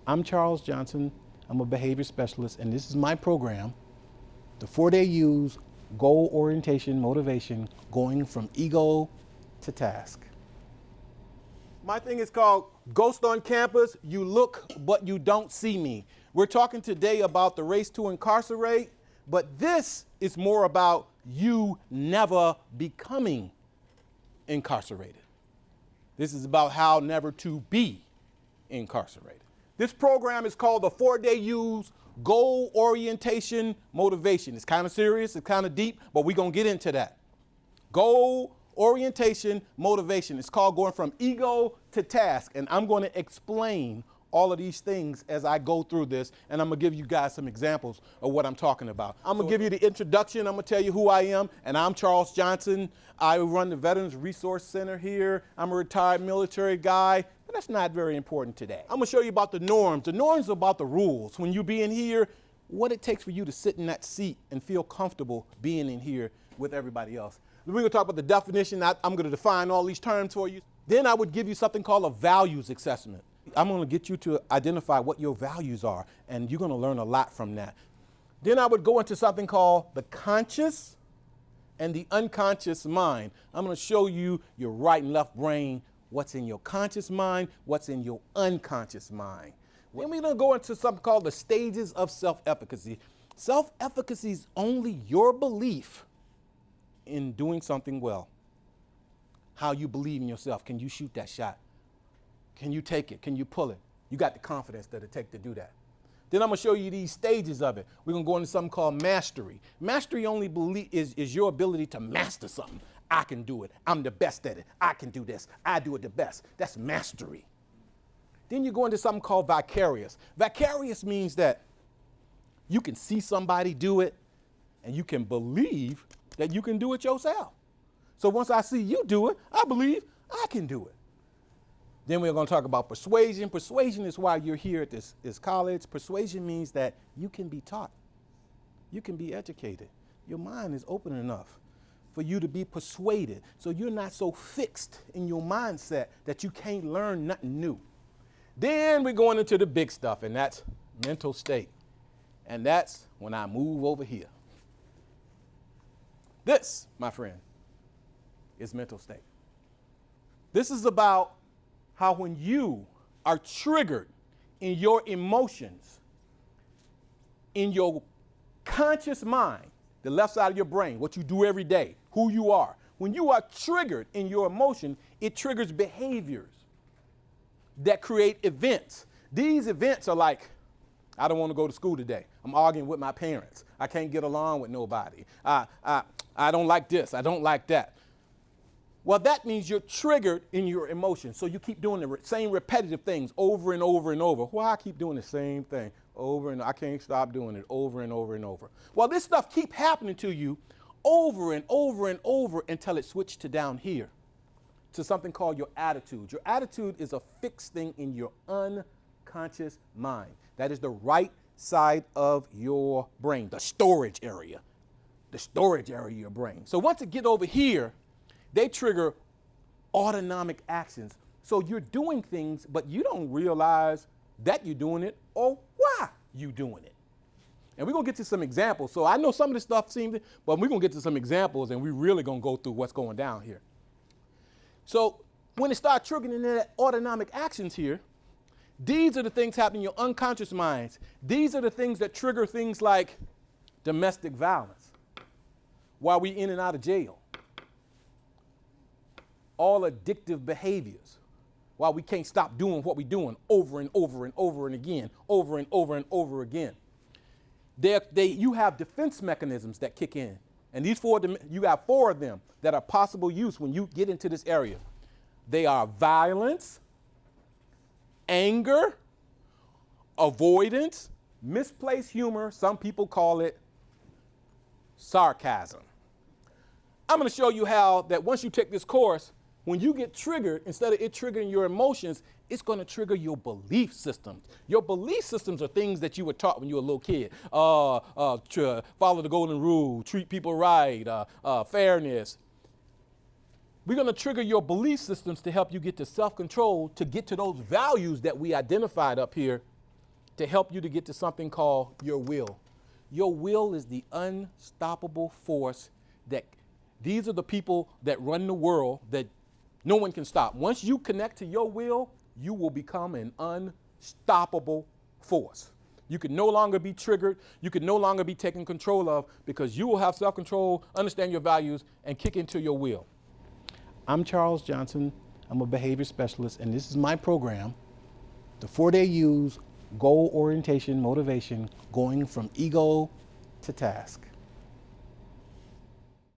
I'm Charles Johnson. I'm a behavior specialist, and this is my program, the 4-Day Use Goal Orientation Motivation, going from ego to task. My thing is called Ghost on Campus. You look, but you don't see me. We're talking today about the race to incarcerate, but this is more about you never becoming incarcerated. This is about how never to be incarcerated. This program is called the 4-Day Use Goal Orientation Motivation. It's kind of serious, it's kind of deep, but we're going to get into that. Goal Orientation Motivation. It's called going from ego to task, and I'm going to explain all of these things as I go through this, and I'm going to give you guys some examples of what I'm talking about. I'm going to give you the introduction. I'm going to tell you who I am, and I'm Charles Johnson. I run the Veterans Resource Center here. I'm a retired military guy, but that's not very important today. I'm going to show you about the norms. The norms are about the rules. When you be in here, what it takes for you to sit in that seat and feel comfortable being in here with everybody else. We're going to talk about the definition. I'm going to define all these terms for you. Then I would give you something called a values assessment. I'm going to get you to identify what your values are, and you're going to learn a lot from that. Then I would go into something called the conscious and the unconscious mind. I'm going to show you your right and left brain, what's in your conscious mind, what's in your unconscious mind. Then we're going to go into something called the stages of self-efficacy. Self-efficacy is only your belief in doing something well. How you believe in yourself. Can you shoot that shot? Can you take it? Can you pull it? You got the confidence that it takes to do that. Then I'm going to show you these stages of it. We're going to go into something called mastery. Mastery only is your ability to master something. I can do it. I'm the best at it. I can do this. I do it the best. That's mastery. Then you go into something called vicarious. Vicarious means that you can see somebody do it and you can believe that you can do it yourself. So once I see you do it, I believe I can do it. Then we're going to talk about persuasion. Persuasion is why you're here at this college. Persuasion means that you can be taught. You can be educated. Your mind is open enough for you to be persuaded. So you're not so fixed in your mindset that you can't learn nothing new. Then we're going into the big stuff, and that's mental state. And that's when I move over here. This, my friend, is mental state. This is about how when you are triggered in your emotions, in your conscious mind, the left side of your brain, what you do every day, who you are, when you are triggered in your emotion, it triggers behaviors that create events. These events are like, I don't want to go to school today. I'm arguing with my parents. I can't get along with nobody. I don't like this. I don't like that. Well, that means you're triggered in your emotions. So you keep doing the same repetitive things over and over and over. Why I keep doing the same thing over and I can't stop doing it over and over and over. Well, this stuff keep happening to you over and over and over until it switched to down here, to something called your attitude. Your attitude is a fixed thing in your unconscious mind. That is the right side of your brain, the storage area. The storage area of your brain. So once it get over here, they trigger autonomic actions. So you're doing things, but you don't realize that you're doing it or why you're doing it. And we're going to get to some examples. So I know some of this stuff seems, but we're going to get to some examples, and we're really going to go through what's going down here. So when it starts triggering that autonomic actions here, these are the things happening in your unconscious minds. These are the things that trigger things like domestic violence while we in and out of jail. All addictive behaviors while we can't stop doing what we're doing over and over and over and again, over and over and over again. You have defense mechanisms that kick in. And you have 4 of them that are possible use when you get into this area. They are violence, anger, avoidance, misplaced humor. Some people call it sarcasm. I'm going to show you how that once you take this course, when you get triggered, instead of it triggering your emotions, it's going to trigger your belief systems. Your belief systems are things that you were taught when you were a little kid. Follow the golden rule, treat people right, fairness. We're going to trigger your belief systems to help you get to self-control, to get to those values that we identified up here to help you to get to something called your will. Your will is the unstoppable force that these are the people that run the world that no one can stop. Once you connect to your will, you will become an unstoppable force. You can no longer be triggered. You can no longer be taken control of because you will have self-control, understand your values, and kick into your will. I'm Charles Johnson. I'm a behavior specialist, and this is my program, the 4-Day Use Goal Orientation Motivation, going from ego to task.